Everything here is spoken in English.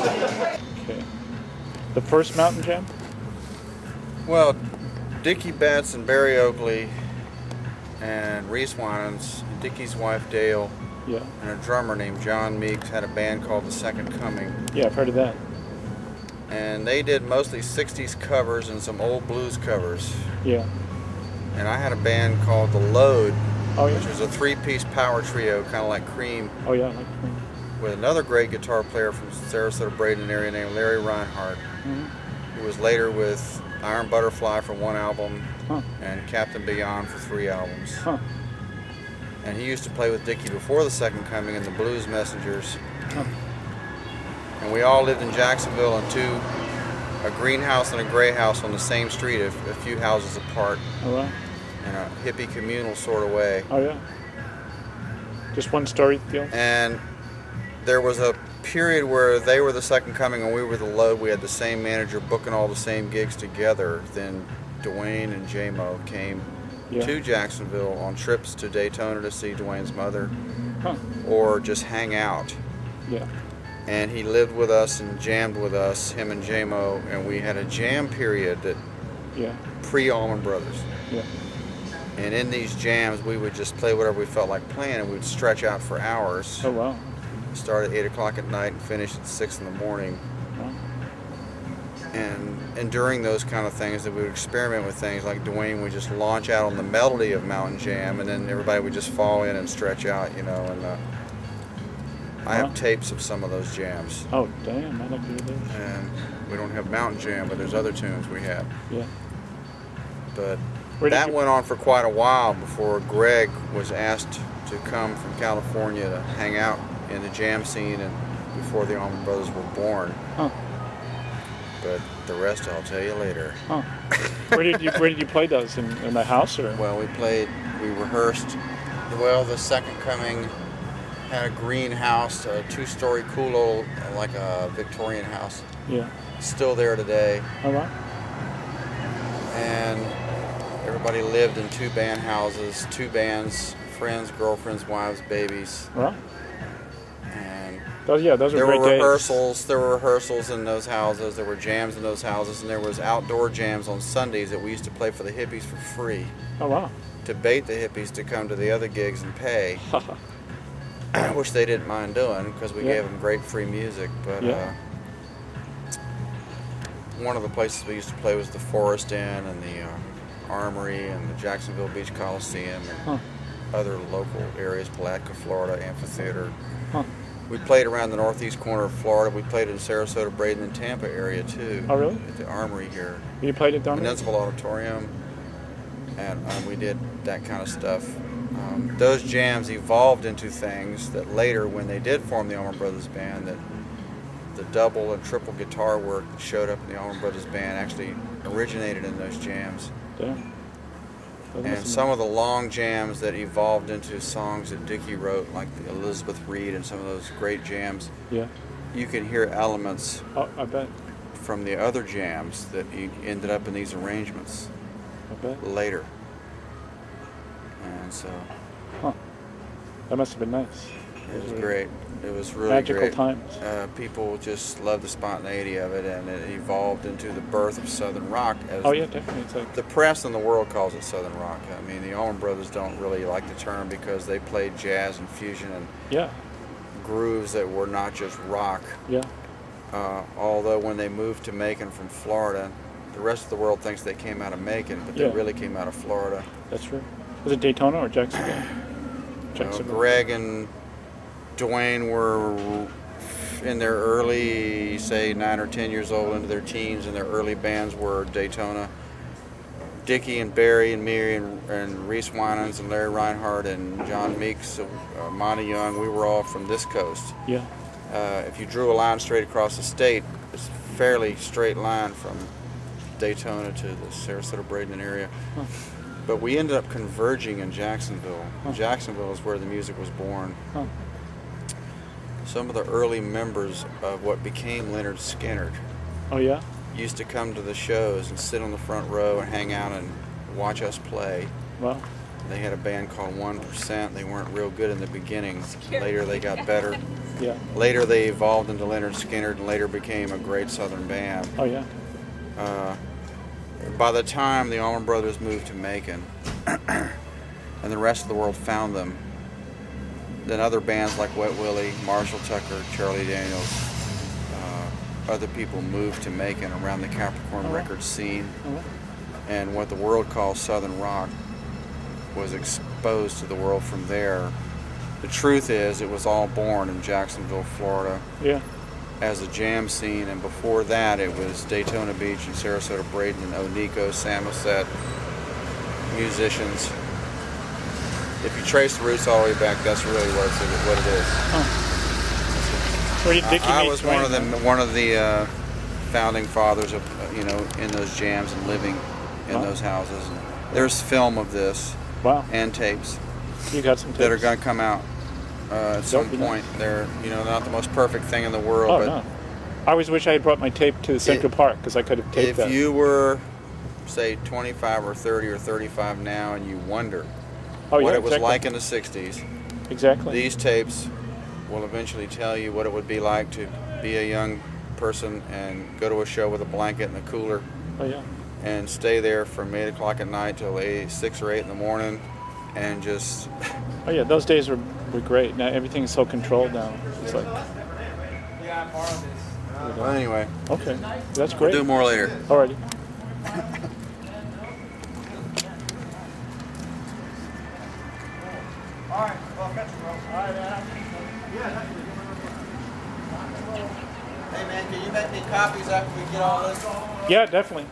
Okay. The first mountain jam? Well, Dickey Betts and Barry Oakley and Reese Winans, Dickey's wife Dale, Yeah. and a drummer named John Meeks had a band called The Second Coming. Yeah, I've heard of that. And they did mostly 60s covers and some old blues covers. Yeah. And I had a band called The Load, Oh, yeah. which was a three-piece power trio, kind of like Cream, Oh, yeah. I like Cream. with another great guitar player from Sarasota, Braden area named Larry Reinhardt, who was later with Iron Butterfly for one album and Captain Beyond for 3 albums. And he used to play with Dickey before The Second Coming and the Blues Messengers. And we all lived in Jacksonville in a greenhouse and a gray house on the same street, a few houses apart, Oh, wow. in a hippie communal sort of way. Oh, yeah. Just one story deal? And there was a period where they were The Second Coming and we were The Load. We had the same manager booking all the same gigs together. Then Duane and J-Mo came to Jacksonville on trips to Daytona to see Duane's mother or just hang out. Yeah. And he lived with us and jammed with us, him and J-Mo, and we had a jam period that pre-Allman Brothers. Yeah. And in these jams, we would just play whatever we felt like playing, and we'd stretch out for hours. Oh, wow. Start at 8 o'clock at night and finish at 6 in the morning. Wow. And during those kind of things, that we would experiment with things like Duane would just launch out on the melody of Mountain Jam, and then everybody would just fall in and stretch out, you know. And I have tapes of some of those jams. Oh, damn. I'd like to hear those. And we don't have Mountain Jam, but there's other tunes we have. Yeah. But that went on for quite a while before Greg was asked to come from California to hang out in the jam scene, and before the Allman Brothers were born. But the rest I'll tell you later. Where did you play those? In the house or? Well, we rehearsed. Well, The Second Coming had a greenhouse, a 2-story cool old, like a Victorian house. Yeah. Still there today. Oh, wow. And everybody lived in 2 band houses, 2 bands, friends, girlfriends, wives, babies. Wow. And those are great rehearsals. There were rehearsals in those houses. There were jams in those houses, and there was outdoor jams on Sundays that we used to play for the hippies for free. Oh, wow. To bait the hippies to come to the other gigs and pay. Which they didn't mind doing because we gave them great free music. But one of the places we used to play was the Forest Inn and the Armory and the Jacksonville Beach Coliseum and other local areas, Palatka, Florida, Amphitheater. We played around the northeast corner of Florida. We played in Sarasota, Braden, and Tampa area too. Oh, really? At the Armory here. You played at the Armory? Municipal Auditorium. And we did that kind of stuff. Those jams evolved into things that later, when they did form the Allman Brothers Band, that the double and triple guitar work that showed up in the Allman Brothers Band actually originated in those jams. Yeah. And some of the long jams that evolved into songs that Dickey wrote, like the Elizabeth Reed and some of those great jams, you can hear elements I bet. from the other jams that ended up in these arrangements later. And so that must have been nice. It was great. It was really magical great. Times. People just loved the spontaneity of it, and it evolved into the birth of Southern rock. As definitely. It's like the press in the world calls it Southern rock. I mean, the Allman Brothers don't really like the term because they played jazz and fusion and grooves that were not just rock. Yeah. Although when they moved to Macon from Florida, the rest of the world thinks they came out of Macon, but they really came out of Florida. That's true. Was it Daytona or Jacksonville? Greg and Duane were in their early, say 9 or 10 years old, into their teens, and their early bands were Daytona. Dickey and Barry and me and Reese Winans and Larry Reinhardt and John Meeks, Monty Young, we were all from this coast. Yeah. If you drew a line straight across the state, it's a fairly straight line from Daytona to the Sarasota, Braden area. But we ended up converging in Jacksonville. Jacksonville is where the music was born. Some of the early members of what became Leonard Skinner used to come to the shows and sit on the front row and hang out and watch us play. Wow. They had a band called 1%. They weren't real good in the beginning. Later they got better. Yeah. Later they evolved into Leonard Skinner and later became a great Southern band. Oh yeah. By the time the Allman Brothers moved to Macon and the rest of the world found them, then other bands like Wet Willie, Marshall Tucker, Charlie Daniels, other people moved to Macon around the Capricorn record scene. And what the world calls Southern rock was exposed to the world from there. The truth is, it was all born in Jacksonville, Florida, Yeah. as a jam scene, and before that it was Daytona Beach and Sarasota, Braden, and Oneiko, Samoset musicians. If you trace the roots all the way back, that's really what it is. Where did Dickey I meet was Duane? one of the founding fathers of in those jams and living in those houses. There's film of this. Wow. And tapes. You got some tapes that are going to come out at some point. They're not the most perfect thing in the world, Oh but no. I always wish I had brought my tape to Central Park because I could have taped that. if you were, say, 25 or 30 or 35 now and you wonder what it was like in the 60s, Exactly. these tapes will eventually tell you what it would be like to be a young person and go to a show with a blanket and a cooler Oh yeah. and stay there from 8 o'clock at night till 6 or 8 in the morning and just... Oh yeah. Those days were great. Now everything's so controlled now. It's like. Well, anyway, Okay. That's we'll great. do more later. Alrighty. Alright, well, catch you, bro. Hey, man, can you make me copies after we get all this? Yeah, definitely.